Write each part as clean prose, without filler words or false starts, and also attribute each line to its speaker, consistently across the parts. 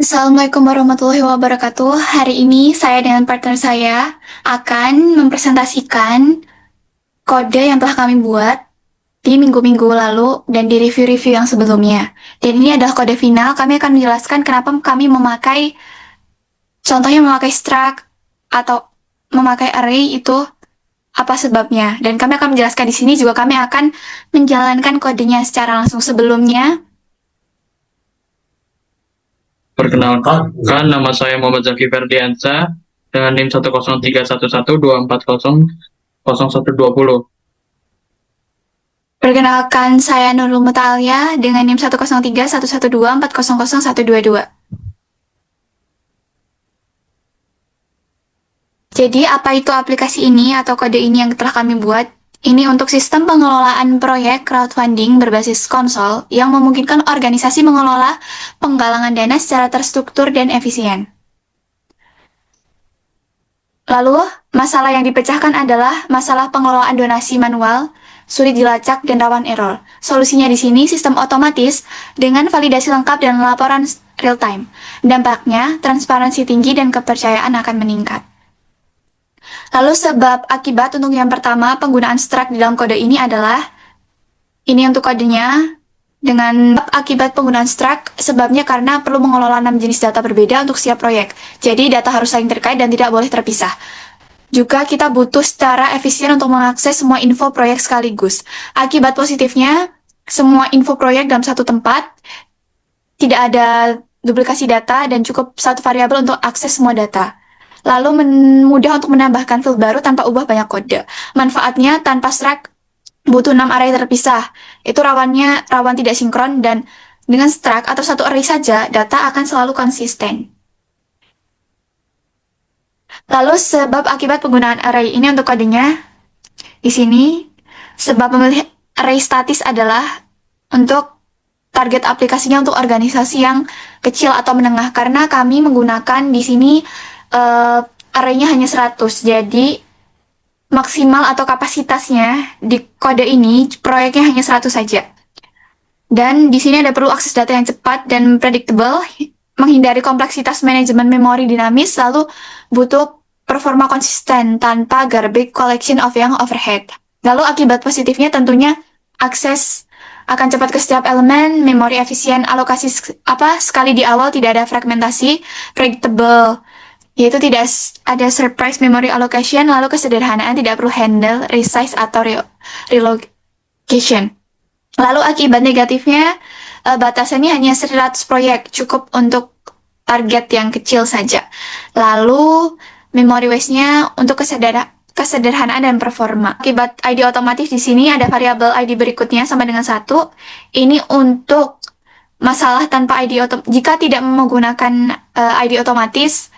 Speaker 1: Assalamualaikum warahmatullahi wabarakatuh. Hari ini saya dengan partner saya akan mempresentasikan kode yang telah kami buat di minggu-minggu lalu dan di review-review yang sebelumnya. Dan ini adalah kode final. Kami akan menjelaskan kenapa kami memakai, contohnya memakai struct atau memakai array itu apa sebabnya. Dan kami akan menjelaskan di sini juga kami akan menjalankan kodenya secara langsung sebelumnya.
Speaker 2: Perkenalkan, nama saya Muhammad Zaki Ferdiansa dengan NIM 1031124000120.
Speaker 1: Perkenalkan, saya Nurul Mutalia dengan NIM 1031124000122. Jadi, apa itu aplikasi ini atau kode ini yang telah kami buat? Ini untuk sistem pengelolaan proyek crowdfunding berbasis konsol yang memungkinkan organisasi mengelola penggalangan dana secara terstruktur dan efisien. Lalu, masalah yang dipecahkan adalah masalah pengelolaan donasi manual, sulit dilacak, dan rawan error. Solusinya di sini sistem otomatis dengan validasi lengkap dan laporan real-time. Dampaknya, transparansi tinggi dan kepercayaan akan meningkat. Lalu sebab akibat untuk yang pertama penggunaan struct di dalam kode ini adalah, ini untuk kodenya, dengan akibat penggunaan struct, sebabnya karena perlu mengelola 6 jenis data berbeda untuk setiap proyek. Jadi data harus saling terkait dan tidak boleh terpisah. Juga kita butuh secara efisien untuk mengakses semua info proyek sekaligus. Akibat positifnya, semua info proyek dalam satu tempat, tidak ada duplikasi data, dan cukup satu variabel untuk akses semua data. Lalu mudah untuk menambahkan field baru tanpa ubah banyak kode. Manfaatnya, tanpa struct butuh 6 array terpisah. Itu rawan tidak sinkron, dan dengan struct atau satu array saja, data akan selalu konsisten. Lalu sebab akibat penggunaan array ini untuk kodenya, di sini, sebab memilih array statis adalah untuk target aplikasinya untuk organisasi yang kecil atau menengah, karena kami menggunakan di sini array-nya hanya 100, jadi maksimal atau kapasitasnya di kode ini proyeknya hanya 100 saja. Dan di sini ada perlu akses data yang cepat dan predictable, menghindari kompleksitas manajemen memori dinamis, lalu butuh performa konsisten tanpa garbage collection of yang overhead. Lalu akibat positifnya tentunya akses akan cepat ke setiap elemen, memori efisien, alokasi sekali di awal, tidak ada fragmentasi, predictable, yaitu tidak ada surprise memory allocation, lalu kesederhanaan, tidak perlu handle, resize, atau relocation. Lalu akibat negatifnya, batasannya hanya 100 proyek, cukup untuk target yang kecil saja. Lalu memory waste-nya untuk kesederhanaan dan performa. Akibat ID otomatis di sini ada variabel ID berikutnya sama dengan 1. Ini untuk masalah tanpa ID jika tidak menggunakan ID otomatis,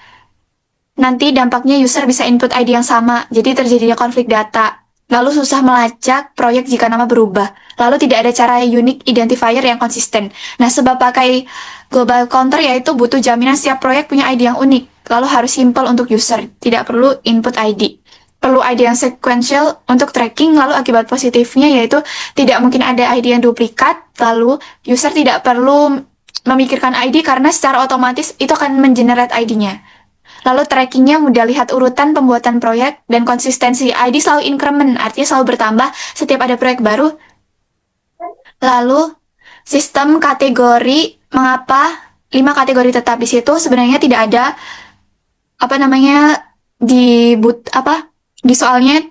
Speaker 1: nanti dampaknya user bisa input ID yang sama, jadi terjadinya konflik data. Lalu susah melacak proyek jika nama berubah. Lalu tidak ada cara unique identifier yang konsisten. Nah, sebab pakai global counter yaitu butuh jaminan setiap proyek punya ID yang unik. Lalu harus simple untuk user, tidak perlu input ID. Perlu ID yang sequential untuk tracking, lalu akibat positifnya yaitu tidak mungkin ada ID yang duplikat, lalu user tidak perlu memikirkan ID karena secara otomatis itu akan mengenerate ID-nya. Lalu trackingnya mudah lihat urutan pembuatan proyek, dan konsistensi ID selalu increment, artinya selalu bertambah setiap ada proyek baru. Lalu sistem kategori, mengapa 5 kategori tetap di situ? Sebenarnya tidak ada di soalnya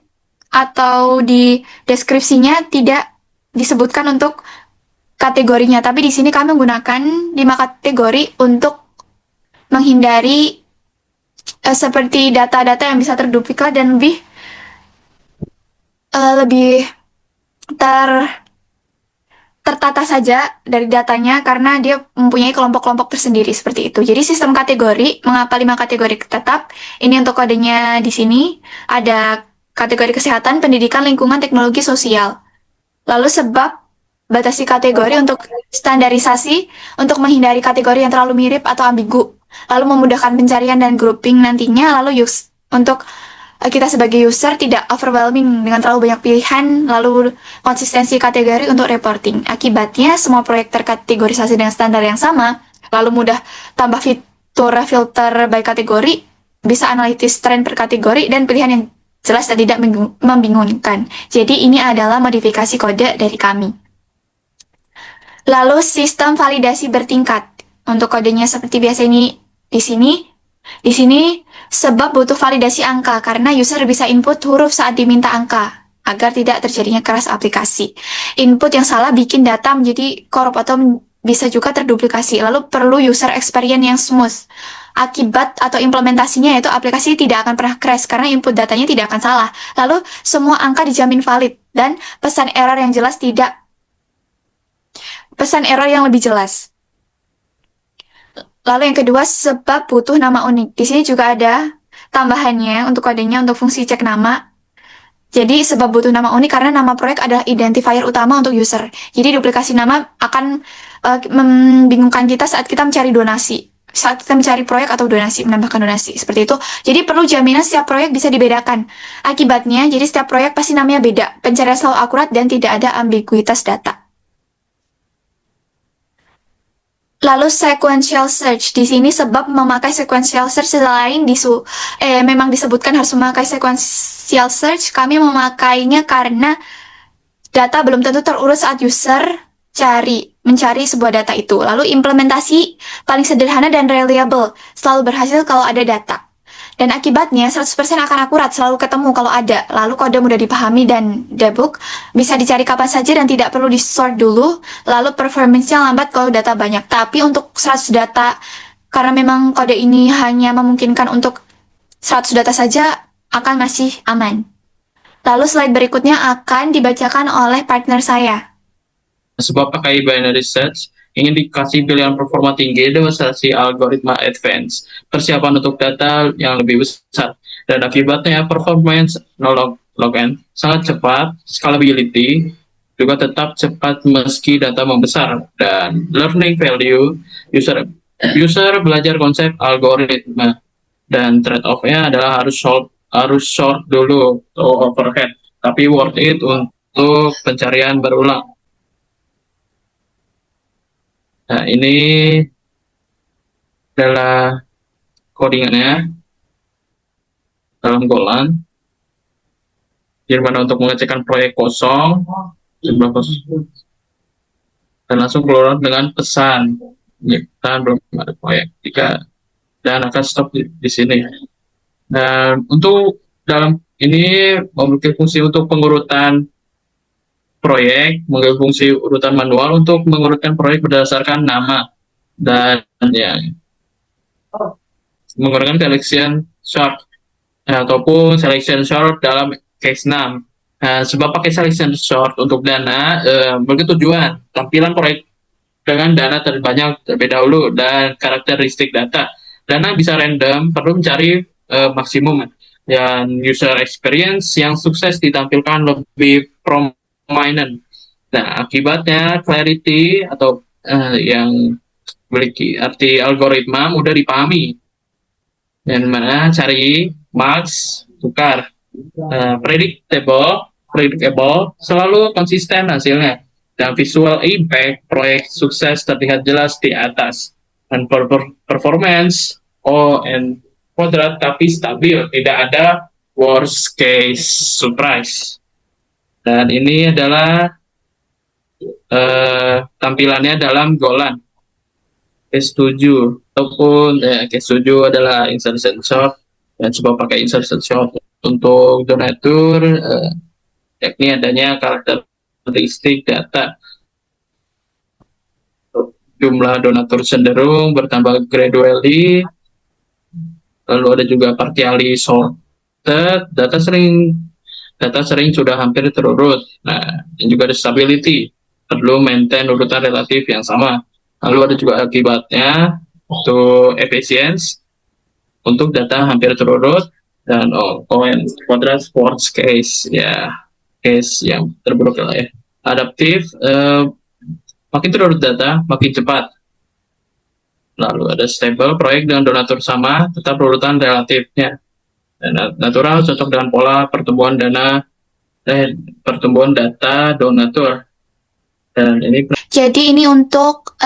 Speaker 1: atau di deskripsinya tidak disebutkan untuk kategorinya, tapi di sini kami menggunakan 5 kategori untuk menghindari seperti data-data yang bisa terduplikat dan lebih tertata saja dari datanya karena dia mempunyai kelompok-kelompok tersendiri seperti itu. Jadi sistem kategori, mengapa 5 kategori tetap? Ini untuk kodenya di sini. Ada kategori kesehatan, pendidikan, lingkungan, teknologi, sosial. Lalu sebab batasi kategori untuk standarisasi, untuk menghindari kategori yang terlalu mirip atau ambigu. Lalu memudahkan pencarian dan grouping nantinya, lalu untuk kita sebagai user tidak overwhelming dengan terlalu banyak pilihan, lalu konsistensi kategori untuk reporting. Akibatnya, semua proyek terkategorisasi dengan standar yang sama, Lalu mudah tambah fitur filter by kategori, bisa analitis tren per kategori, dan pilihan yang jelas dan tidak membingungkan. Jadi ini adalah modifikasi kode dari kami. Lalu sistem validasi bertingkat. Untuk kodenya seperti biasa ini di sini. Di sini sebab butuh validasi angka karena user bisa input huruf saat diminta angka agar tidak terjadinya crash aplikasi. Input yang salah bikin data menjadi korup atau bisa juga terduplikasi. Lalu perlu user experience yang smooth. Akibat atau implementasinya yaitu aplikasi tidak akan pernah crash karena input datanya tidak akan salah. Lalu semua angka dijamin valid dan pesan error yang lebih jelas. Lalu yang kedua, sebab butuh nama unik. Di sini juga ada tambahannya untuk kodenya untuk fungsi cek nama. Jadi sebab butuh nama unik karena nama proyek adalah identifier utama untuk user. Jadi duplikasi nama akan membingungkan kita saat kita mencari donasi. Saat kita mencari proyek atau donasi, menambahkan donasi. Seperti itu. Jadi perlu jaminan setiap proyek bisa dibedakan. Akibatnya, jadi setiap proyek pasti namanya beda. Pencarian selalu akurat dan tidak ada ambiguitas data. Lalu sequential search di sini sebab memakai sequential search selain memang disebutkan harus memakai sequential search, kami memakainya karena data belum tentu terurus saat user mencari sebuah data itu. Lalu implementasi paling sederhana dan reliable selalu berhasil kalau ada data. Dan akibatnya 100% akan akurat, selalu ketemu kalau ada. Lalu kode mudah dipahami dan debug, bisa dicari kapan saja dan tidak perlu di-sort dulu. Lalu performance-nya lambat kalau data banyak. Tapi untuk 100 data, karena memang kode ini hanya memungkinkan untuk 100 data saja, akan masih aman. Lalu slide berikutnya akan dibacakan oleh partner saya.
Speaker 2: Sebab pakai binary search, ingin dikasih pilihan performa tinggi, demonstrasi algoritma advance, persiapan untuk data yang lebih besar, dan akibatnya performance log-n sangat cepat, scalability juga tetap cepat meski data membesar, dan learning value user belajar konsep algoritma, dan trade-off-nya adalah harus short dulu overhead, tapi worth it untuk pencarian berulang. Nah, ini adalah codingannya dalam Golan. Di mana untuk mengecekkan proyek kosong, dan langsung keluar dengan pesan, kita belum ada proyek, dan akan stop di sini. Dan untuk dalam ini memiliki fungsi untuk pengurutan proyek, memiliki fungsi urutan manual untuk mengurutkan proyek berdasarkan nama dan ya menggunakan selection sort ataupun selection sort dalam case 6. Sebab pakai selection sort untuk dana bertujuan tampilan proyek dengan dana terbanyak terlebih dahulu dan karakteristik data. Dana bisa random, perlu mencari maksimum dan user experience yang sukses ditampilkan lebih prominent. Nah, akibatnya clarity atau yang memiliki arti algoritma mudah dipahami. Dan mana cari max tukar predictable selalu konsisten hasilnya, dan visual impact proyek sukses terlihat jelas di atas, dan performance and moderate tapi stabil, tidak ada worst case surprise. Dan ini adalah tampilannya dalam Golan case 7 ataupun case 7 adalah insertion sort, dan coba pakai insertion sort untuk donatur yakni adanya karakteristik data, jumlah donatur cenderung bertambah gradually, lalu ada juga partially sorted, data sering sudah hampir terurut. Nah, dan juga ada stability, perlu maintain urutan relatif yang sama. Lalu ada juga akibatnya untuk efisiensi untuk data hampir terurut, dan kuadrat worst case, ya case yang terburuk lah ya. Adaptif, makin terurut data makin cepat. Lalu ada stable, proyek dengan donatur sama tetap urutan relatifnya. Dan natural cocok dengan pola pertumbuhan data donatur. Dan ini
Speaker 1: Jadi ini untuk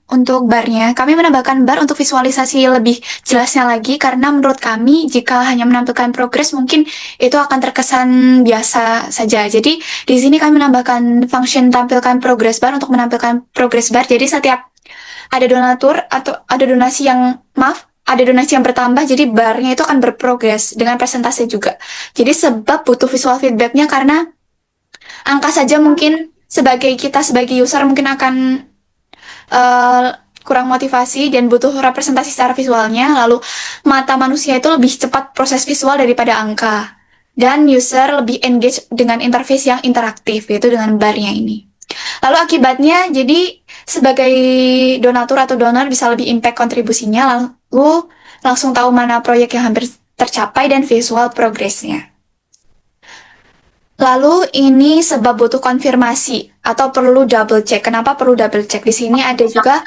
Speaker 1: untuk barnya. Kami menambahkan bar untuk visualisasi lebih jelasnya lagi karena menurut kami jika hanya menampilkan progres mungkin itu akan terkesan biasa saja. Jadi di sini kami menambahkan function tampilkan progress bar untuk menampilkan progress bar. Jadi setiap ada donatur atau ada donasi yang ada donasi yang bertambah, jadi barnya itu akan berprogres dengan presentasi juga. Jadi sebab butuh visual feedbacknya karena angka saja mungkin sebagai user mungkin akan eh, kurang motivasi dan butuh representasi secara visualnya. Lalu mata manusia itu lebih cepat proses visual daripada angka. Dan user lebih engage dengan interface yang interaktif, yaitu dengan barnya ini. Lalu akibatnya, jadi sebagai donatur atau donor bisa lebih impact kontribusinya, lalu langsung tahu mana proyek yang hampir tercapai dan visual progresnya. Lalu ini sebab butuh konfirmasi atau perlu double check. Kenapa perlu double check? Di sini ada juga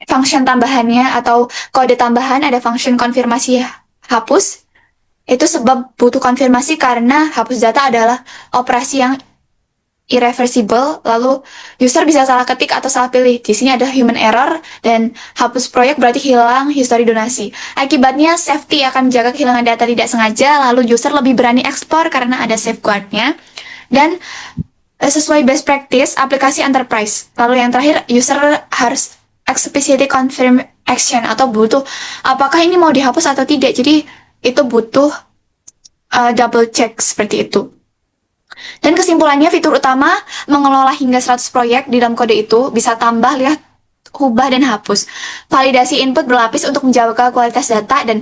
Speaker 1: function tambahannya atau kode tambahan, ada function konfirmasi hapus. Itu sebab butuh konfirmasi karena hapus data adalah operasi yang irreversible, lalu user bisa salah ketik atau salah pilih. Di sini ada human error dan hapus proyek berarti hilang histori donasi. Akibatnya safety akan menjaga kehilangan data tidak sengaja, lalu user lebih berani ekspor karena ada safeguard-nya. Dan sesuai best practice aplikasi enterprise. Lalu yang terakhir user harus explicitly confirm action atau butuh apakah ini mau dihapus atau tidak. Jadi itu butuh double check seperti itu. Dan kesimpulannya, fitur utama mengelola hingga 100 proyek di dalam kode itu bisa tambah, lihat, ubah, dan hapus. Validasi input berlapis untuk menjaga kualitas data dan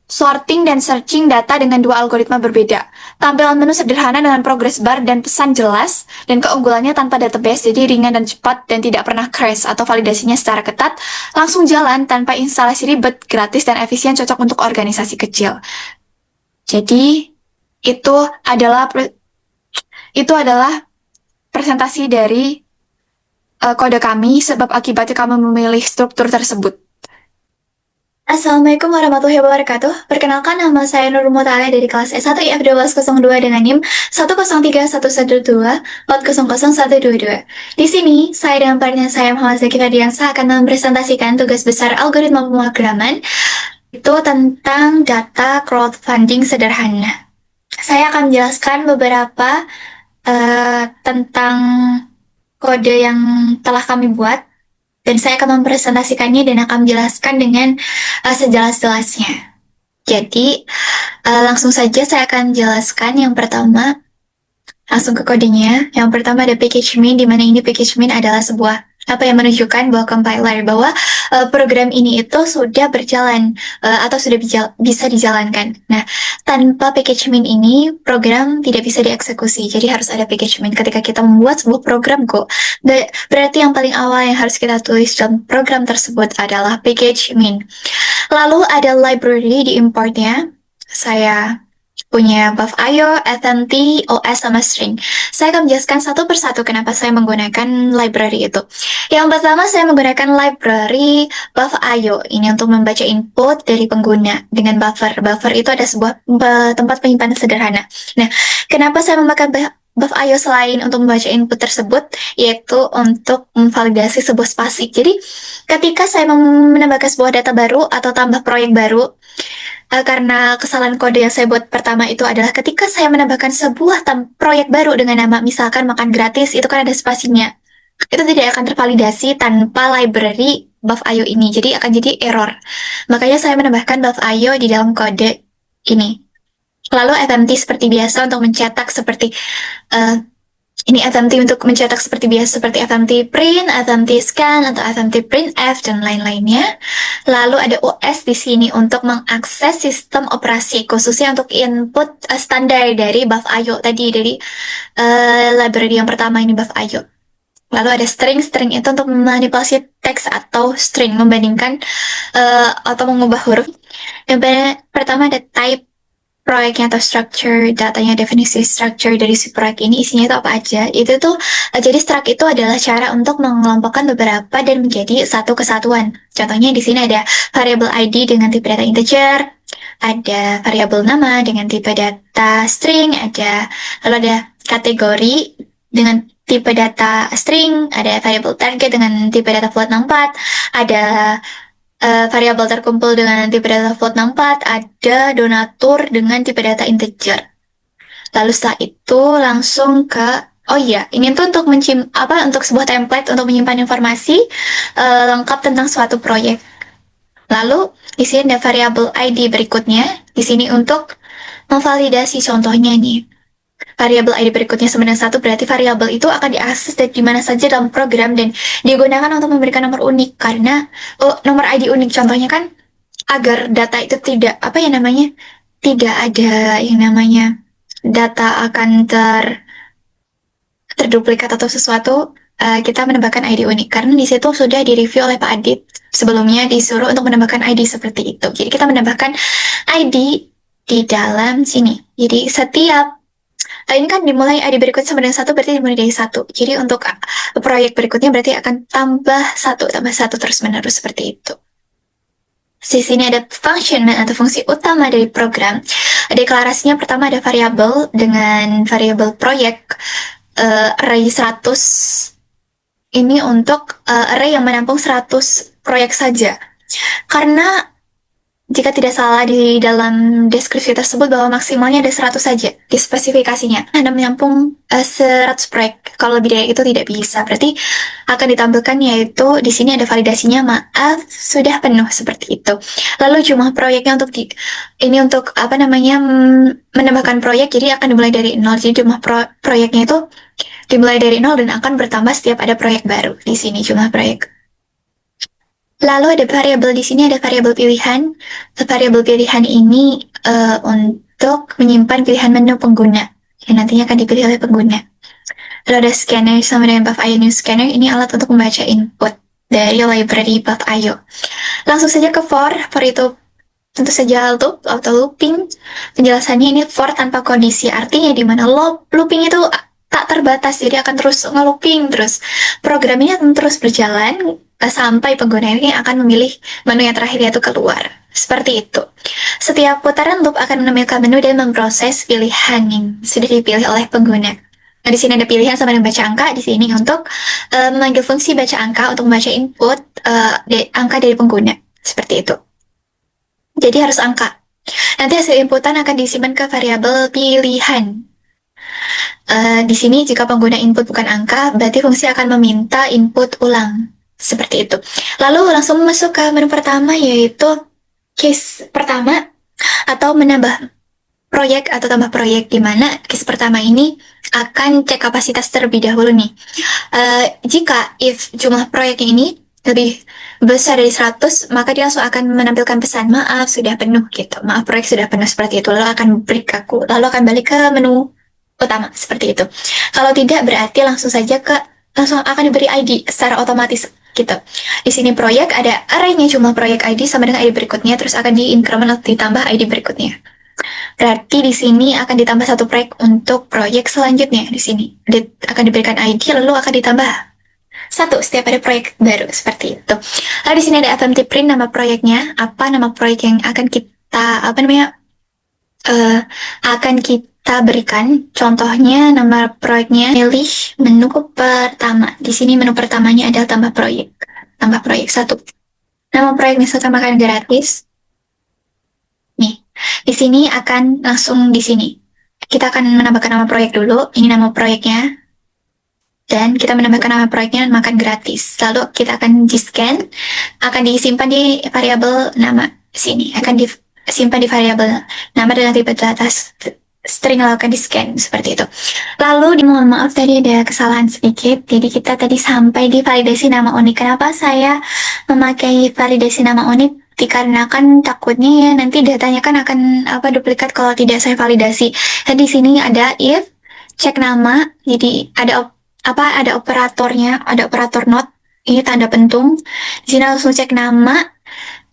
Speaker 1: sorting dan searching data dengan dua algoritma berbeda. Tampilan menu sederhana dengan progress bar dan pesan jelas, dan keunggulannya tanpa database, jadi ringan dan cepat dan tidak pernah crash atau validasinya secara ketat, langsung jalan tanpa instalasi ribet, gratis, dan efisien, cocok untuk organisasi kecil. Jadi, itu adalah presentasi dari kode kami sebab akibatnya kami memilih struktur tersebut. Assalamualaikum warahmatullahi wabarakatuh. Perkenalkan, nama saya Nur Mutalia dari kelas S1 IF1202 dengan NIM 103112 lot 00122. Di sini, saya dan partner saya Muhammad Zaki Fardiansa akan mempresentasikan tugas besar algoritma pemrograman itu tentang data crowdfunding sederhana. Saya akan menjelaskan beberapa tentang kode yang telah kami buat, dan saya akan mempresentasikannya dan akan menjelaskan dengan sejelas-jelasnya. Jadi, langsung saja saya akan jelaskan yang pertama, langsung ke kodenya. Yang pertama ada package min, di mana ini package min adalah sebuah yang menunjukkan bahwa compiler bahwa program ini itu sudah berjalan atau sudah bisa dijalankan. Nah, tanpa package min ini program tidak bisa dieksekusi. Jadi harus ada package min ketika kita membuat sebuah program kok. Berarti yang paling awal yang harus kita tulis dalam program tersebut adalah package min. Lalu ada library di importnya. Saya punya buff.io, FMT, OS, sama string. Saya akan menjelaskan satu persatu kenapa saya menggunakan library itu. Yang pertama, saya menggunakan library buff.io. Ini untuk membaca input dari pengguna dengan buffer. Buffer itu ada sebuah tempat penyimpanan sederhana. Nah, kenapa saya memakai buff.io selain untuk membaca input tersebut, yaitu untuk memvalidasi sebuah spasi. Jadi, ketika saya menambahkan sebuah data baru atau tambah proyek baru, karena kesalahan kode yang saya buat pertama itu adalah ketika saya menambahkan sebuah proyek baru dengan nama misalkan makan gratis, itu kan ada spasinya. Itu tidak akan tervalidasi tanpa library buff.io ini, jadi akan jadi error. Makanya saya menambahkan buff.io di dalam kode ini. Lalu FMT seperti biasa untuk mencetak seperti ini FMT untuk mencetak seperti biasa seperti FMT print, FMT scan, atau FMT printf, dan lain-lainnya. Lalu ada OS di sini untuk mengakses sistem operasi, khususnya untuk input standar dari buff.io tadi, dari library yang pertama ini buff.io. Lalu ada string itu untuk memanipulasi teks atau string, membandingkan atau mengubah huruf. Yang pertama ada type proyeknya atau structure, datanya, definisi structure dari si proyek ini isinya itu apa aja. Itu tuh, jadi struct itu adalah cara untuk mengelompokkan beberapa dan menjadi satu kesatuan. Contohnya di sini ada variable ID dengan tipe data integer, ada variabel nama dengan tipe data string, lalu ada kategori dengan tipe data string, ada variable target dengan tipe data float 64, ada variabel terkumpul dengan tipe data float 64, ada donatur dengan tipe data integer. Lalu setelah itu langsung ke ini tuh untuk untuk sebuah template untuk menyimpan informasi lengkap tentang suatu proyek. Lalu di sini ada variabel ID berikutnya. Di sini untuk memvalidasi contohnya nih. Variabel ID berikutnya sama dengan 1 berarti variabel itu akan diakses dari di mana saja dalam program dan digunakan untuk memberikan nomor unik karena nomor ID unik contohnya kan agar data itu tidak tidak ada yang namanya data akan terduplikat atau sesuatu, kita menambahkan ID unik karena di situ sudah direview oleh Pak Adit sebelumnya disuruh untuk menambahkan ID seperti itu. Jadi kita menambahkan ID di dalam sini. Jadi setiap ini kan dimulai ID berikutnya sama dengan 1 berarti dimulai dari 1. Jadi untuk proyek berikutnya berarti akan tambah 1 terus menerus seperti itu. Di sini ada function atau fungsi utama dari program. Deklarasinya pertama ada variabel dengan variabel proyek array 100. Ini untuk array yang menampung 100 proyek saja. Karena jika tidak salah di dalam deskripsi tersebut bahwa maksimalnya ada 100 saja di spesifikasinya. Anda menampung 100 proyek. Kalau lebih dari itu tidak bisa. Berarti akan ditampilkan yaitu di sini ada validasinya maaf sudah penuh seperti itu. Lalu jumlah proyeknya untuk menambahkan proyek jadi akan dimulai dari 0. Jadi jumlah proyeknya itu dimulai dari 0 dan akan bertambah setiap ada proyek baru. Di sini jumlah proyek. Lalu ada variabel di sini ada variabel pilihan. Variabel pilihan ini untuk menyimpan pilihan menu pengguna yang nantinya akan dipilih oleh pengguna. Lalu ada scanner sama dengan buff.io new scanner. Ini alat untuk membaca input dari library buff.io. Langsung saja ke for itu tentu saja auto looping. Penjelasannya ini for tanpa kondisi, artinya di mana looping itu tak terbatas, jadi akan terus nge-looping terus. Program ini akan terus berjalan sampai pengguna ini akan memilih menu yang terakhir yaitu keluar. Seperti itu. Setiap putaran loop akan menampilkan menu dan memproses pilihan yang sudah dipilih oleh pengguna. Nah, di sini ada pilihan sama dengan baca angka. Di sini untuk memanggil fungsi baca angka untuk membaca input angka dari pengguna. Seperti itu. Jadi harus angka. Nanti hasil inputan akan disimpan ke variabel pilihan. Di sini jika pengguna input bukan angka, berarti fungsi akan meminta input ulang. Seperti itu. Lalu langsung masuk ke menu pertama yaitu case pertama atau menambah proyek atau tambah proyek, di mana case pertama ini akan cek kapasitas terlebih dahulu nih. Jika if jumlah proyeknya ini lebih besar dari 100, maka dia langsung akan menampilkan pesan maaf sudah penuh gitu. Maaf proyek sudah penuh seperti itu. Lalu akan akan balik ke menu utama seperti itu. Kalau tidak berarti langsung akan diberi ID secara otomatis gitu. Di sini proyek ada array-nya jumlah proyek ID sama dengan ID berikutnya, terus akan di-increment atau ditambah ID berikutnya. Berarti di sini akan ditambah 1 proyek untuk proyek selanjutnya. Di sini akan diberikan ID lalu akan ditambah 1 setiap ada proyek baru seperti itu. Lalu di sini ada FMT print nama proyeknya, nama proyek yang akan kita berikan. Contohnya nama proyeknya pilih menu pertama. Di sini menu pertamanya adalah tambah proyek 1. Nama proyek misalkan makan gratis. Nih, di sini akan langsung di sini. Kita akan menambahkan nama proyek dulu. Ini nama proyeknya. Dan kita menambahkan nama proyeknya makan gratis. Lalu kita akan di-scan, akan disimpan di variabel nama sini. Akan disimpan di variabel nama dengan tipe data string lalu akan di-scan seperti itu. Lalu mohon maaf tadi ada kesalahan sedikit. Jadi kita tadi sampai di validasi nama unik. Kenapa saya memakai validasi nama unik? Dikarenakan takutnya ya nanti datanya kan akan duplikat kalau tidak saya validasi. Dan di sini ada if cek nama. Jadi ada operatornya, ada operator not. Ini tanda pentung. Di sini langsung cek nama.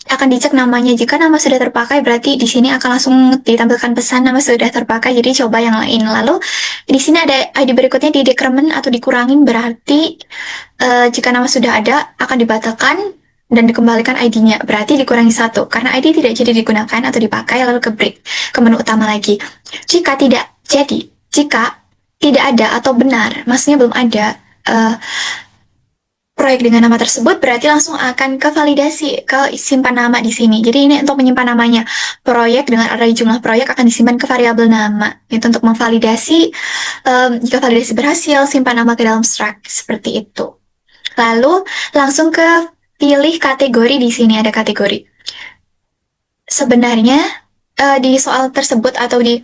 Speaker 1: Akan dicek namanya. Jika nama sudah terpakai, berarti di sini akan langsung ditampilkan pesan nama sudah terpakai. Jadi coba yang lain. Lalu di sini ada ID berikutnya di decrement atau dikurangin. Berarti jika nama sudah ada akan dibatalkan dan dikembalikan ID-nya. Berarti dikurangi 1 karena ID tidak jadi digunakan atau dipakai lalu ke break ke menu utama lagi. Jika tidak ada atau benar, maksudnya belum ada eh, proyek dengan nama tersebut, berarti langsung akan ke validasi ke simpan nama di sini. Jadi ini untuk menyimpan namanya. Proyek dengan array jumlah proyek akan disimpan ke variabel nama. Itu untuk memvalidasi, jika validasi berhasil, simpan nama ke dalam struct. Seperti itu. Lalu langsung ke pilih kategori. Di sini ada kategori. Sebenarnya di soal tersebut atau di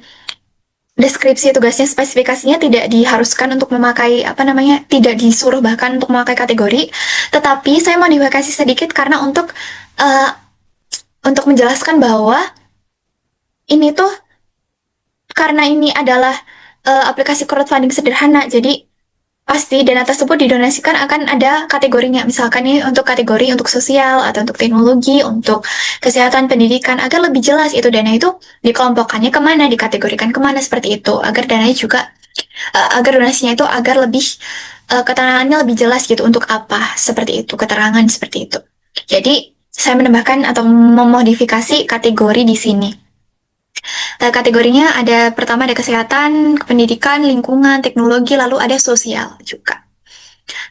Speaker 1: deskripsi tugasnya, spesifikasinya tidak diharuskan untuk memakai apa namanya, tidak disuruh bahkan untuk memakai kategori, tetapi saya modifikasi sedikit karena uh, untuk menjelaskan bahwa ini tuh, karena ini adalah aplikasi crowdfunding sederhana, jadi pasti dana tersebut didonasikan akan ada kategorinya. Misalkan ini untuk kategori untuk sosial atau untuk teknologi, untuk kesehatan, pendidikan, agar lebih jelas itu dana itu dikelompokkannya kemana, dikategorikan kemana, seperti itu. Agar dananya juga, agar donasinya itu agar lebih, keterangannya lebih jelas gitu untuk apa, seperti itu, keterangan seperti itu. Jadi, saya menambahkan atau memodifikasi kategori di sini. Kategorinya ada, pertama ada kesehatan, pendidikan, lingkungan, teknologi, lalu ada sosial juga.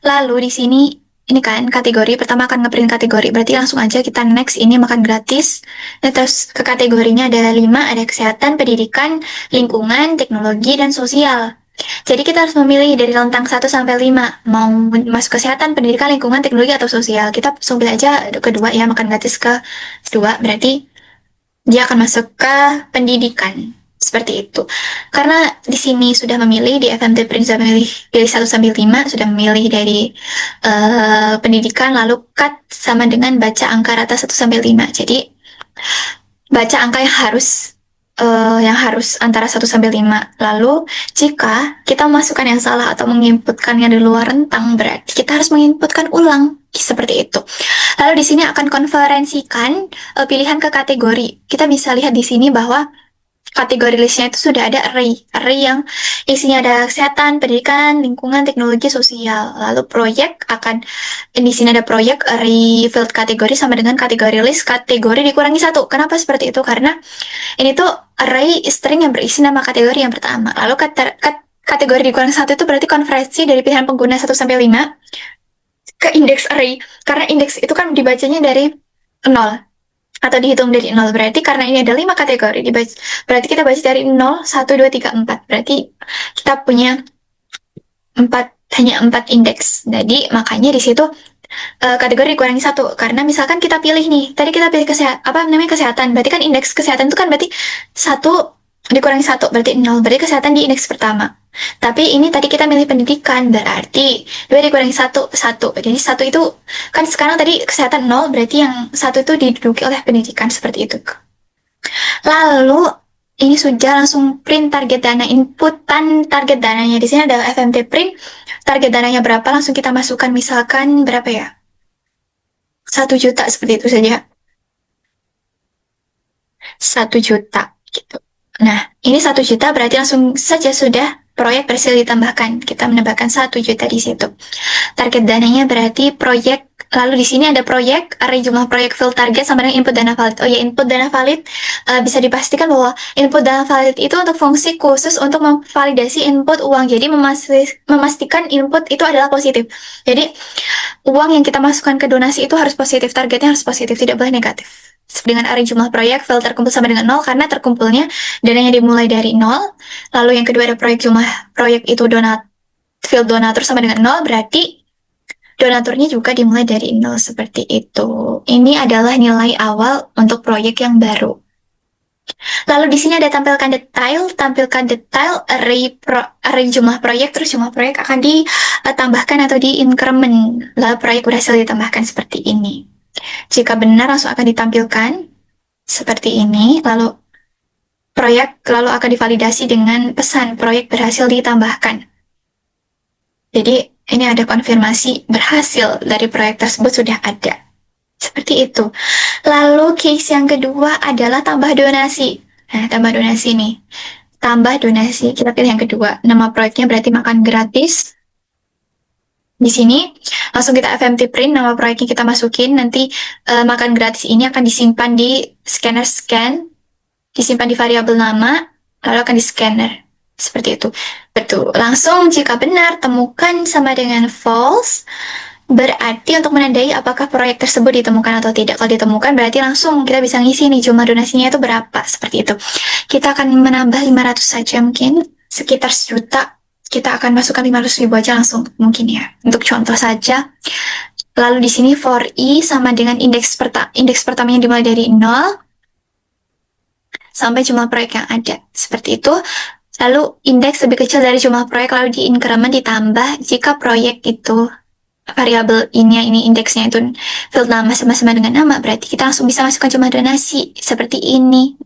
Speaker 1: Lalu di sini ini kan kategori, pertama akan ngeprint kategori, berarti langsung aja kita next, ini makan gratis. Dan terus ke kategorinya ada 5, ada kesehatan, pendidikan, lingkungan, teknologi, dan sosial. Jadi kita harus memilih dari rentang 1 sampai 5, mau masuk kesehatan, pendidikan, lingkungan, teknologi, atau sosial. Kita langsung pilih aja kedua ya, makan gratis ke kedua, berarti dia akan masuk ke pendidikan. Seperti itu. Karena di sini sudah memilih, di FMT Print sudah memilih dari 1 sampai 5, sudah memilih dari pendidikan, lalu cut sama dengan baca angka rata 1 sampai 5. Jadi baca angka yang harus antara 1 sampai 5. Lalu jika kita memasukkan yang salah atau menginputkannya di luar rentang, berarti kita harus menginputkan ulang. Seperti itu. Lalu di sini akan konferensikan pilihan ke kategori. Kita bisa lihat di sini bahwa kategori listnya itu sudah ada array yang isinya ada kesehatan, pendidikan, lingkungan, teknologi, sosial. Lalu proyek akan, di sini ada proyek, array field kategori sama dengan kategori list, kategori dikurangi 1. Kenapa seperti itu? Karena ini tuh array string yang berisi nama kategori yang pertama. Lalu kategori dikurangi 1 itu berarti konversi dari pilihan pengguna 1 sampai 5 ke indeks array. Karena indeks itu kan dibacanya dari 0 atau dihitung dari 0. Berarti karena ini ada 5 kategori, berarti kita baca dari 0, 1, 2, 3, 4. Berarti kita punya hanya 4 indeks. Jadi makanya di situ kategori dikurangi 1. Karena misalkan kita pilih nih, tadi kita pilih kesehatan. Berarti kan indeks kesehatan itu kan berarti 1 dikurangi 1, berarti 0. Berarti kesehatan di indeks pertama. Tapi ini tadi kita milih pendidikan, berarti 2 dikurangi 1, 1. Jadi 1 itu, kan sekarang tadi kesehatan 0, berarti yang 1 itu diduduki oleh pendidikan, seperti itu. Lalu, ini sudah langsung print target dana, inputan target dananya. Di sini ada FMT print, target dananya berapa, langsung kita masukkan, misalkan berapa ya? 1 juta, seperti itu saja. 1 juta, gitu. Nah, ini 1 juta berarti langsung saja sudah proyek berhasil ditambahkan. Kita menambahkan 1 juta di situ. Target dananya berarti proyek, lalu di sini ada proyek, array jumlah proyek field target sama dengan input dana valid. Oh ya, input dana valid bisa dipastikan bahwa input dana valid itu untuk fungsi khusus untuk memvalidasi input uang. Jadi memastikan input itu adalah positif. Jadi uang yang kita masukkan ke donasi itu harus positif, targetnya harus positif, tidak boleh negatif. Dengan array jumlah proyek, field terkumpul sama dengan 0, karena terkumpulnya dananya dimulai dari 0. Lalu yang kedua ada proyek jumlah proyek itu field donatur sama dengan 0, berarti donaturnya juga dimulai dari 0, seperti itu. Ini adalah nilai awal untuk proyek yang baru. Lalu di sini ada tampilkan detail array jumlah proyek, terus jumlah proyek akan ditambahkan atau di-increment. Lalu proyek berhasil ditambahkan seperti ini. Jika benar langsung akan ditampilkan seperti ini, lalu akan divalidasi dengan pesan proyek berhasil ditambahkan. Jadi ini ada konfirmasi berhasil dari proyek tersebut sudah ada. Seperti itu. Lalu case yang kedua adalah tambah donasi. Nah, tambah donasi nih. Tambah donasi, kita pilih yang kedua. Nama proyeknya berarti makan gratis. Di sini langsung kita FMT print, nama proyeknya kita masukin, nanti makan gratis ini akan disimpan di scanner disimpan di variabel nama, lalu akan di scanner. Seperti itu. Betul. Langsung jika benar, temukan sama dengan false. Berarti untuk menandai apakah proyek tersebut ditemukan atau tidak. Kalau ditemukan berarti langsung kita bisa ngisi nih jumlah donasinya itu berapa. Seperti itu. Kita akan menambah 500 saja mungkin. Sekitar 1 juta. Kita akan masukkan 500.000 aja langsung mungkin ya. Untuk contoh saja. Lalu di sini for i sama dengan indeks pertama yang dimulai dari 0 sampai jumlah proyek yang ada. Seperti itu. Lalu indeks lebih kecil dari jumlah proyek lalu di increment ditambah jika proyek itu variabel ini indeksnya itu field nama sama-sama dengan nama, berarti kita langsung bisa masukkan jumlah donasi seperti ini.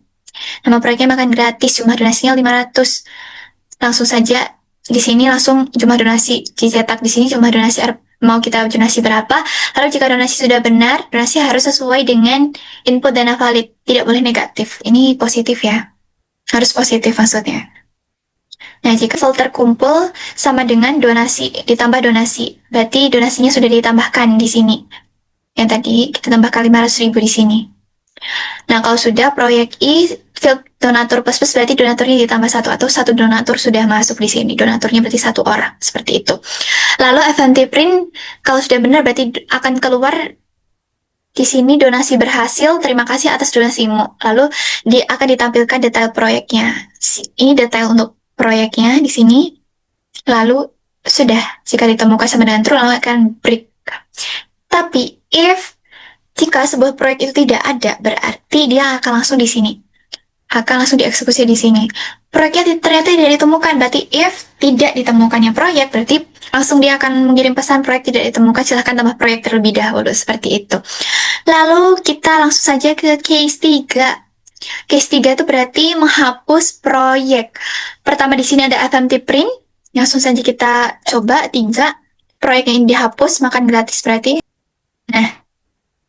Speaker 1: Nama proyeknya makan gratis, jumlah donasinya 500. Langsung saja di sini langsung jumlah donasi dicetak di sini jumlah donasi mau kita donasi berapa. Lalu jika donasi sudah benar, donasi harus sesuai dengan input dana valid, tidak boleh negatif. Ini positif ya. Harus positif maksudnya. Nah, jika filter kumpul sama dengan donasi, ditambah donasi. Berarti donasinya sudah ditambahkan di sini. Yang tadi kita tambahkan 500.000 di sini. Nah, kalau sudah proyek I, field donatur plus berarti donaturnya ditambah 1 atau 1 donatur sudah masuk di sini. Donaturnya berarti 1 orang, seperti itu. Lalu FMT print, kalau sudah benar berarti akan keluar di sini donasi berhasil, terima kasih atas donasimu. Lalu akan ditampilkan detail proyeknya. Ini detail untuk proyeknya di sini. Lalu sudah jika ditemukan sama dengan true lalu akan break. Tapi jika sebuah proyek itu tidak ada, berarti dia akan langsung di sini. Akan langsung dieksekusi di sini. Proyeknya ternyata tidak ditemukan, berarti if tidak ditemukannya proyek, berarti langsung dia akan mengirim pesan proyek tidak ditemukan, silahkan tambah proyek terlebih dahulu, seperti itu. Lalu kita langsung saja ke case 3. Case 3 itu berarti menghapus proyek. Pertama di sini ada FMT print. Langsung saja kita coba 3. Proyek yang dihapus, makan gratis berarti. Nah,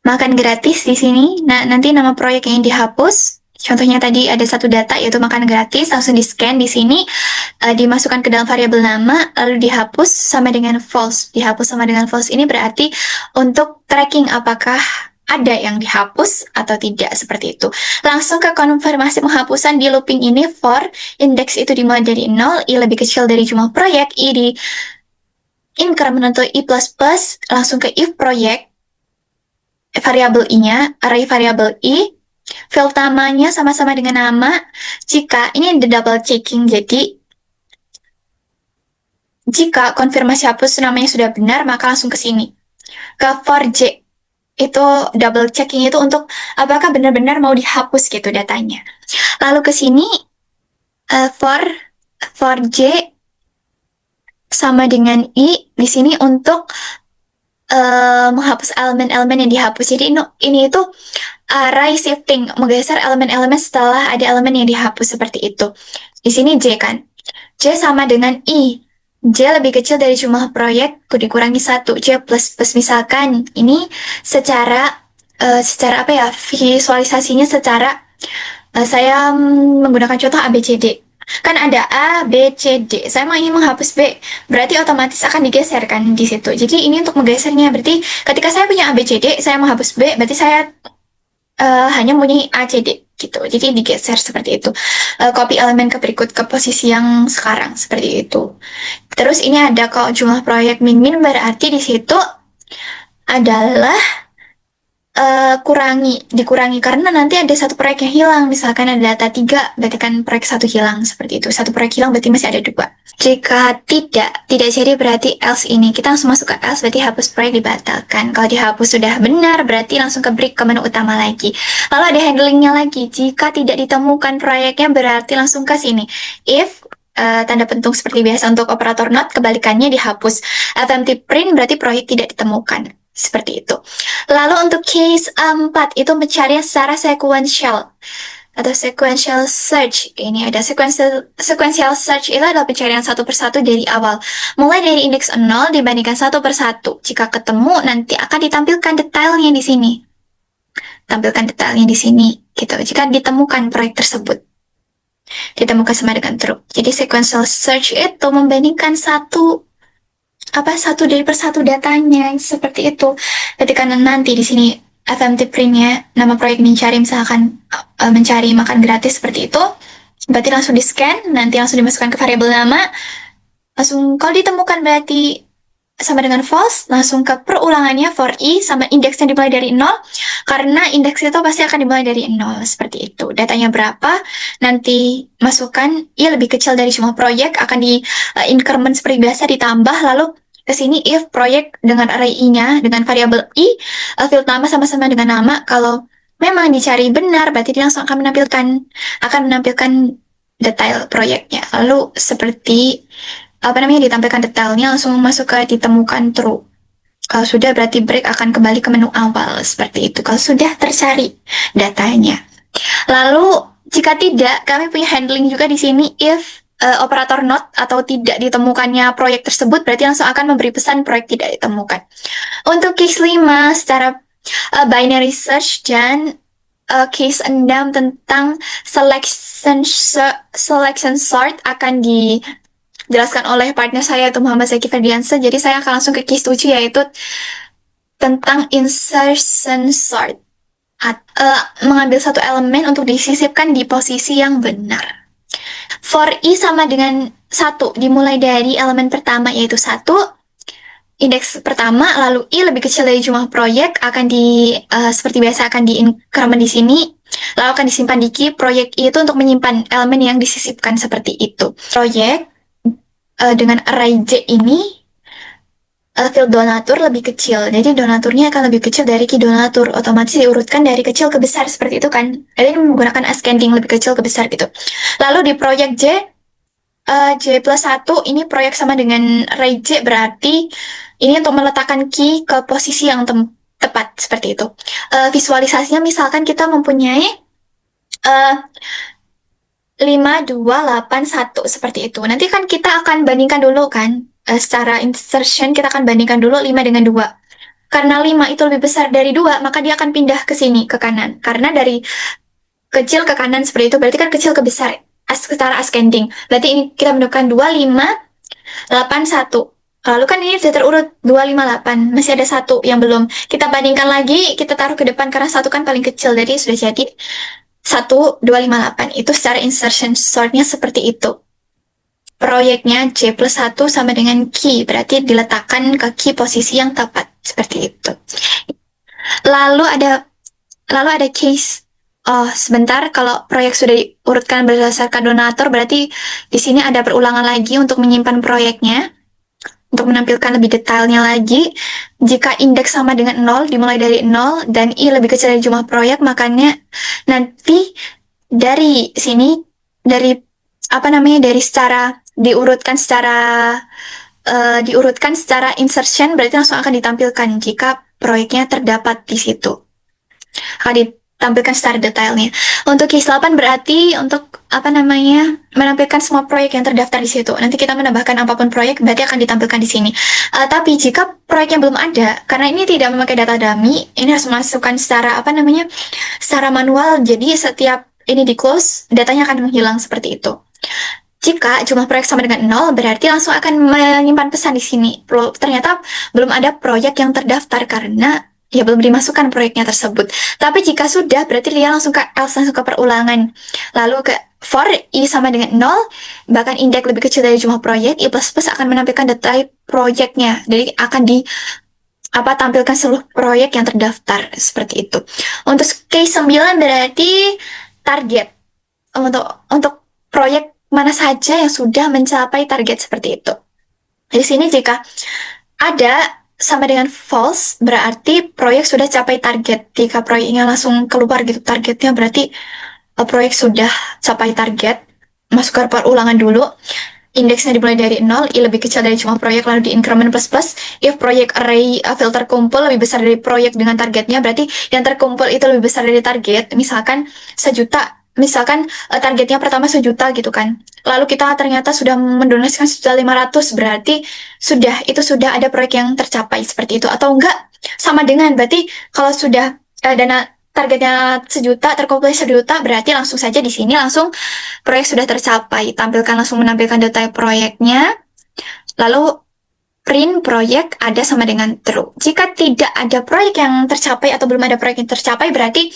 Speaker 1: makan gratis di sini. Nah, nanti nama proyek yang dihapus. Contohnya tadi ada 1 data yaitu makan gratis. Langsung di-scan di sini. Dimasukkan ke dalam variabel nama. Lalu dihapus sama dengan false. Dihapus sama dengan false ini berarti untuk tracking apakah ada yang dihapus atau tidak, seperti itu. Langsung ke konfirmasi penghapusan di looping ini for indeks itu dimulai dari 0, i lebih kecil dari jumlah proyek, i di increment atau i++, langsung ke if proyek, variabel i-nya, array variabel i, field namanya sama-sama dengan nama, jika, ini ada double checking, jadi jika konfirmasi hapus namanya sudah benar, maka langsung ke sini. Ke for j, itu double checking itu untuk apakah benar-benar mau dihapus gitu datanya. Lalu ke sini for j sama dengan i di sini untuk menghapus elemen-elemen yang dihapus. Jadi ini itu array shifting, menggeser elemen-elemen setelah ada elemen yang dihapus seperti itu. Di sini j kan, j sama dengan i. J lebih kecil dari jumlah proyek, dikurangi 1. J plus misalkan ini secara apa ya, visualisasinya secara saya menggunakan contoh A, B, C, D. Kan ada A, B, C, D. Saya mau ingin menghapus B, berarti otomatis akan digeser kan di situ. Jadi ini untuk menggesernya, berarti ketika saya punya A, B, C, D, saya menghapus B, berarti saya hanya mempunyai A, C, D gitu. Jadi digeser seperti itu. Copy elemen ke berikut ke posisi yang sekarang seperti itu. Terus ini ada kalau jumlah proyek min berarti di situ adalah dikurangi karena nanti ada 1 proyek yang hilang. Misalkan ada data 3, berarti kan proyek 1 hilang seperti itu. 1 proyek hilang berarti masih ada 2. Jika tidak jadi berarti else ini. Kita langsung masuk ke else berarti hapus proyek dibatalkan. Kalau dihapus sudah benar berarti langsung ke break ke menu utama lagi. Lalu ada handlingnya lagi. Jika tidak ditemukan proyeknya berarti langsung ke sini. If tanda pentung seperti biasa untuk operator not, kebalikannya dihapus. FMT print berarti proyek tidak ditemukan. Seperti itu. Lalu untuk case 4 itu pencarian secara sequential atau sequential search. Ini ada sequential search itu adalah pencarian satu persatu dari awal. Mulai dari indeks 0 dibandingkan 1 per 1. Jika ketemu nanti akan ditampilkan detailnya di sini. Tampilkan detailnya di sini gitu. Jika ditemukan proyek tersebut. Ditemukan sama dengan true. Jadi sequential search itu membandingkan satu dari persatu datanya seperti itu. Ketika nanti di sini FMT print-nya nama proyek mencari misalkan mencari makan gratis seperti itu. berarti langsung di scan, nanti langsung dimasukkan ke variabel nama, langsung kalau ditemukan berarti sama dengan false, langsung ke perulangannya for i sama indeksnya dimulai dari 0, karena indeks itu pasti akan dimulai dari 0, seperti itu. Datanya berapa, nanti masukkan i lebih kecil dari jumlah proyek, akan di increment seperti biasa ditambah, lalu ke sini if proyek dengan array i-nya, dengan variabel i, field nama sama-sama dengan nama, kalau memang dicari benar, berarti dia langsung akan menampilkan detail proyeknya. Lalu seperti ditampilkan detailnya, langsung masuk ke ditemukan true. Kalau sudah berarti break akan kembali ke menu awal, seperti itu. Kalau sudah tercari datanya. Lalu jika tidak, kami punya handling juga di sini if operator not atau tidak ditemukannya proyek tersebut, berarti langsung akan memberi pesan proyek tidak ditemukan. Untuk case 5 secara binary search dan case 6 tentang selection sort akan dijelaskan oleh partner saya yaitu Muhammad Zaki Ferdiansyah. Jadi saya akan langsung ke case 7 yaitu tentang insertion sort. Mengambil satu elemen untuk disisipkan di posisi yang benar. For i sama dengan 1 dimulai dari elemen pertama yaitu 1, indeks pertama, lalu i lebih kecil dari jumlah proyek akan seperti biasa akan di-increment di sini, lalu akan disimpan di key proyek i itu untuk menyimpan elemen yang disisipkan seperti itu. Proyek dengan array j ini field donatur lebih kecil, jadi donaturnya akan lebih kecil dari key donatur, otomatis diurutkan dari kecil ke besar seperti itu kan. Jadi menggunakan ascending lebih kecil ke besar gitu. Lalu di proyek J plus 1 ini proyek sama dengan array J, berarti ini untuk meletakkan key ke posisi yang tepat seperti itu. Visualisasinya misalkan kita mempunyai 5, 2, 8, 1 seperti itu. Nanti kan kita akan bandingkan dulu kan, secara insertion kita akan bandingkan dulu 5 dengan 2. Karena 5 itu lebih besar dari 2, maka dia akan pindah ke sini, ke kanan. Karena dari kecil ke kanan seperti itu, berarti kan kecil ke besar, secara ascending. Berarti ini kita menemukan 2, 5, 8, 1. Lalu kan ini sudah terurut 2, 5, 8. Masih ada 1 yang belum. Kita bandingkan lagi, kita taruh ke depan karena 1 kan paling kecil. Jadi sudah jadi 1, 2, 5, 8. Itu secara insertion sortnya seperti itu. Proyeknya J plus 1 sama dengan key, berarti diletakkan ke key posisi yang tepat. Seperti itu. Lalu ada case. Oh, sebentar, kalau proyek sudah diurutkan berdasarkan donatur, berarti di sini ada perulangan lagi untuk menyimpan proyeknya. Untuk menampilkan lebih detailnya lagi, jika indeks sama dengan 0, dimulai dari 0, dan i lebih kecil dari jumlah proyek, makanya nanti dari sini, dari secara diurutkan secara insertion, berarti langsung akan ditampilkan jika proyeknya terdapat di situ. Akan ditampilkan secara detailnya. Untuk case 8 berarti untuk menampilkan semua proyek yang terdaftar di situ. Nanti kita menambahkan apapun proyek berarti akan ditampilkan di sini. Tapi jika proyeknya belum ada, karena ini tidak memakai data dummy, ini harus masukkan secara secara manual. Jadi setiap ini di close, datanya akan menghilang seperti itu. Jika jumlah proyek sama dengan 0, berarti langsung akan menyimpan pesan di sini. Ternyata belum ada proyek yang terdaftar karena ya belum dimasukkan proyeknya tersebut. Tapi jika sudah, berarti dia langsung ke else, langsung ke perulangan. Lalu ke for i sama dengan 0, bahkan indeks lebih kecil dari jumlah proyek, i++ akan menampilkan detail proyeknya. Jadi akan tampilkan seluruh proyek yang terdaftar seperti itu. Untuk case 9 berarti target. Untuk proyek mana saja yang sudah mencapai target seperti itu. Di sini jika ada sama dengan false, berarti proyek sudah capai target. Jika proyeknya langsung keluar gitu targetnya, berarti proyek sudah capai target. Masuk ke perulangan dulu. Indeksnya dimulai dari 0, i lebih kecil dari jumlah proyek, lalu di increment plus plus. If proyek array filter kumpul lebih besar dari proyek dengan targetnya, berarti yang terkumpul itu lebih besar dari target. Misalkan 1 juta. Misalkan targetnya pertama 1 juta gitu kan. Lalu kita ternyata sudah mendonasikan 1.500.000, berarti itu sudah ada proyek yang tercapai seperti itu. Atau enggak, sama dengan berarti kalau sudah dana targetnya 1 juta, terkumpul 1 juta, berarti langsung saja di sini langsung proyek sudah tercapai. Langsung menampilkan detail proyeknya. Lalu print proyek ada sama dengan true. Jika tidak ada proyek yang tercapai atau belum ada proyek yang tercapai, berarti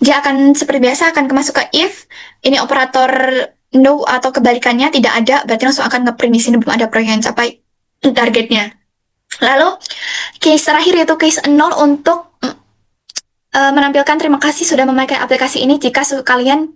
Speaker 1: dia akan seperti biasa akan masuk ke if. Ini operator no atau kebalikannya tidak ada, berarti langsung akan ngeprint di sini belum ada proyek yang capai targetnya. Lalu case terakhir yaitu case 0 untuk menampilkan terima kasih sudah memakai aplikasi ini jika kalian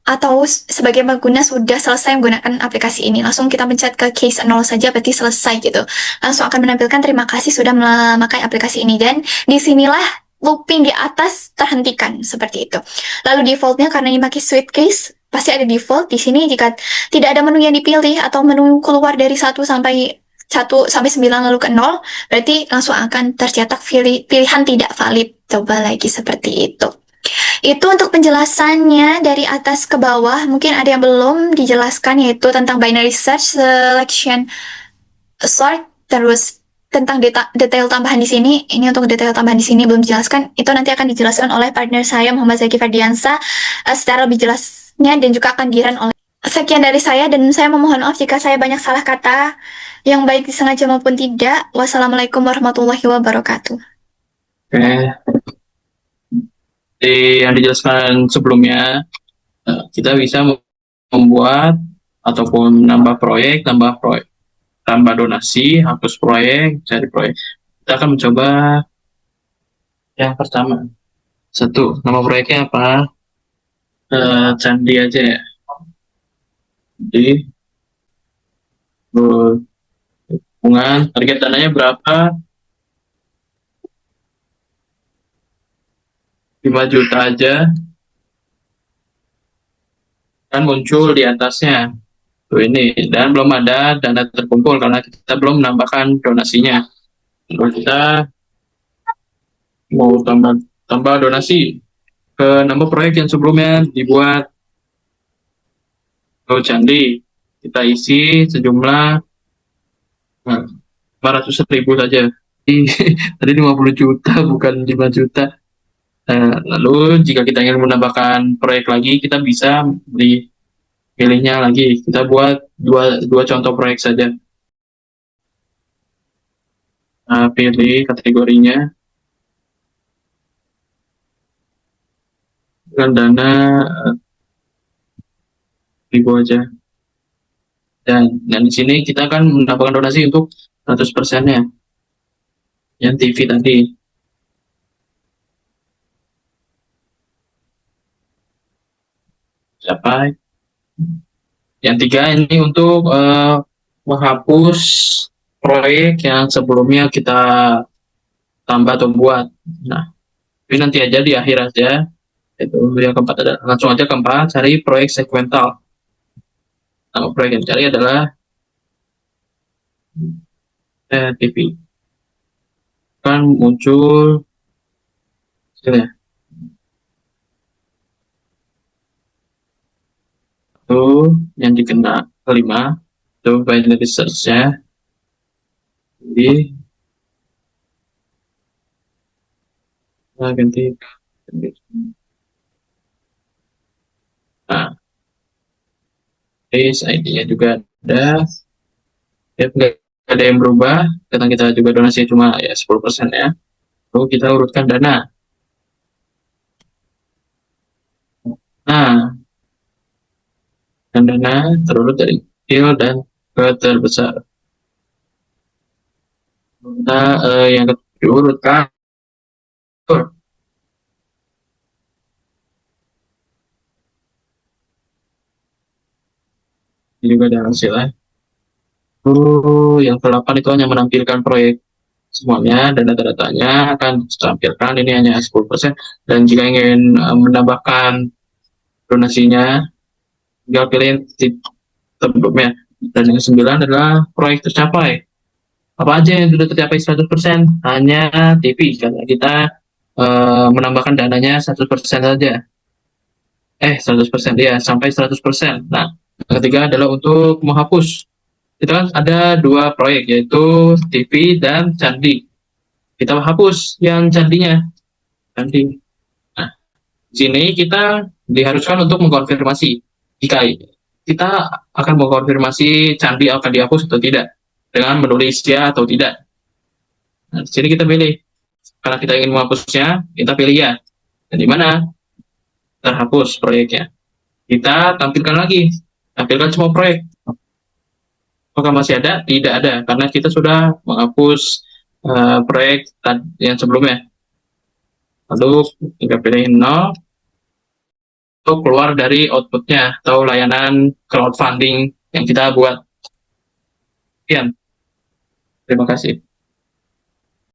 Speaker 1: atau sebagai pengguna sudah selesai menggunakan aplikasi ini. Langsung kita pencet ke case 0 saja, berarti selesai gitu. Langsung akan menampilkan terima kasih sudah memakai aplikasi ini. Dan disinilah looping di atas terhentikan, seperti itu. Lalu defaultnya karena ini pakai sweet case, pasti ada default. Di sini jika tidak ada menu yang dipilih atau menu keluar dari 1 sampai 9 lalu ke 0, berarti langsung akan tercetak pilihan tidak valid. Coba lagi seperti itu. Itu untuk penjelasannya dari atas ke bawah. Mungkin ada yang belum dijelaskan, yaitu tentang binary search, selection, sort, terus tentang detail tambahan di sini. Ini untuk detail tambahan di sini belum dijelaskan. Itu nanti akan dijelaskan oleh partner saya Muhammad Zaki Ferdiansa secara lebih jelasnya dan juga akan di-run oleh. Sekian dari saya dan saya memohon maaf jika saya banyak salah kata yang baik disengaja maupun tidak. Wassalamualaikum warahmatullahi wabarakatuh.
Speaker 2: Oke. Di yang dijelaskan sebelumnya, kita bisa membuat ataupun nambah proyek, tambah donasi, hapus proyek, cari proyek. Kita akan mencoba yang pertama. Satu, nama proyeknya apa? Candi aja ya. Jadi, hubungan, target dananya berapa? 5 juta aja. Kan muncul di atasnya. Tuh ini, dan belum ada dana terkumpul karena kita belum menambahkan donasinya. Lalu kita mau tambah donasi ke nama proyek yang sebelumnya dibuat. Candi, kita isi sejumlah 500.000 saja. Tadi 50 juta bukan 5 juta. Lalu jika kita ingin menambahkan proyek lagi, kita bisa pilihnya lagi. Kita buat dua contoh proyek saja. Pilih kategorinya dengan dana 1.000 aja. Dan di sini kita akan menambahkan donasi untuk 100%-nya. Yang TV tadi. Capai. Yang 3 ini untuk menghapus proyek yang sebelumnya kita tambah atau buat. Nah, ini nanti aja di akhir aja. Itu yang keempat ada. Langsung aja keempat, cari proyek segmental. Nama proyek yang cari adalah TV. Kan muncul ya. Itu yang dikena kelima itu binary search-nya. Jadi ganti. Nah, case ID-nya juga ada. Ya, nggak ada yang berubah karena kita juga donasi cuma ya 10% ya. Lalu kita urutkan dana. Nah, dana terurut dari kecil dan ke terbesar. Kita yang diurutkan ini juga ada hasilnya. Yang ke-8 itu hanya menampilkan proyek semuanya dan data-datanya akan ditampilkan. Ini hanya 10%. Dan jika ingin menambahkan donasinya, tinggal pilih sebelumnya. Dan yang 9 adalah proyek tercapai. Apa aja yang sudah tercapai 100%? Hanya TV, karena kita menambahkan dananya 100% saja. 100% ya, sampai 100%. Nah, yang ketiga adalah untuk menghapus. Kita kan ada 2 proyek, yaitu TV dan Candi. Kita hapus yang Candinya. Candi. Nah, di sini kita diharuskan untuk mengkonfirmasi jika kita akan mengkonfirmasi Candi akan dihapus atau tidak dengan menulis ya atau tidak. Nah, di sini kita pilih. Karena kita ingin menghapusnya, kita pilih ya. Dan di mana terhapus proyeknya. Kita tampilkan lagi tampilkan semua proyek. Apakah masih ada? Tidak ada, karena kita sudah menghapus proyek yang sebelumnya. Lalu kita pilih 0 untuk keluar dari outputnya atau layanan crowdfunding yang kita buat. Sekian. Terima kasih.